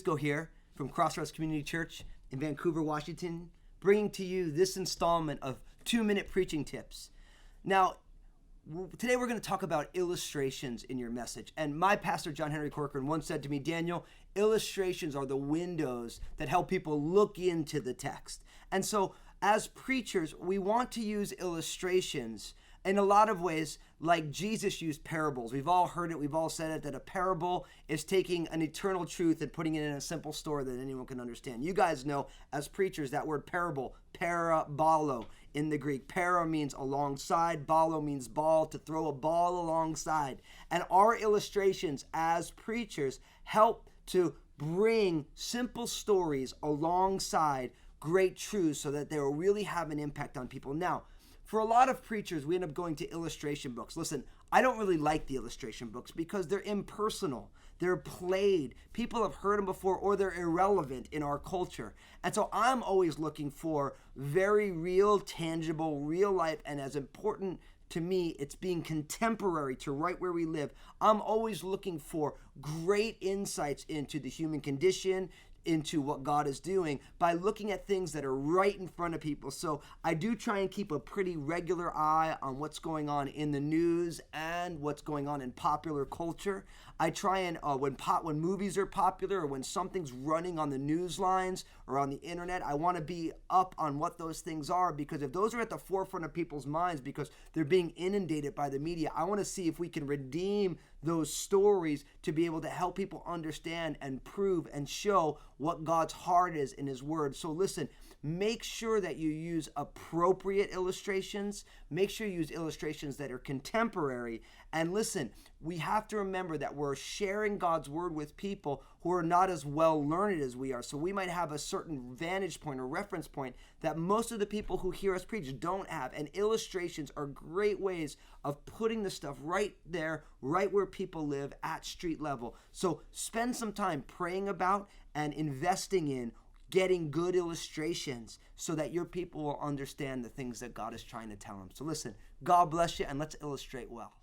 Fusco here from Crossroads Community Church in Vancouver, Washington, bringing to you this installment of 2-minute preaching tips. Now, today we're going to talk about illustrations in your message. And my pastor, John Henry Corcoran, once said to me, Daniel, illustrations are the windows that help people look into the text. And so as preachers, we want to use illustrations in a lot of ways, like Jesus used parables. We've all heard it, we've all said it, that a parable is taking an eternal truth and putting it in a simple story that anyone can understand. You guys know, as preachers, that word parable, parabolo in the Greek. Para means alongside, balo means ball, to throw a ball alongside. And our illustrations as preachers help to bring simple stories alongside great truths so that they will really have an impact on people. Now, for a lot of preachers, we end up going to illustration books. Listen, I don't really like the illustration books because they're impersonal. They're played. People have heard them before, or they're irrelevant in our culture. And so I'm always looking for very real, tangible, real life, and as important to me, it's being contemporary to right where we live. I'm always looking for great insights into the human condition, into what God is doing by looking at things that are right in front of people. So I do try and keep a pretty regular eye on what's going on in the news and what's going on in popular culture. I try and when movies are popular or when something's running on the news lines or on the internet, I want to be up on what those things are, because if those are at the forefront of people's minds because they're being inundated by the media, I want to see if we can redeem those stories to be able to help people understand and prove and show what God's heart is in His Word. So listen, make sure that you use appropriate illustrations. Make sure you use illustrations that are contemporary. And listen, we have to remember that we're sharing God's Word with people who are not as well learned as we are. So we might have a certain vantage point or reference point that most of the people who hear us preach don't have. And illustrations are great ways of putting the stuff right there, right where people live at street level. So spend some time praying about and investing in getting good illustrations so that your people will understand the things that God is trying to tell them. So listen, God bless you, and let's illustrate well.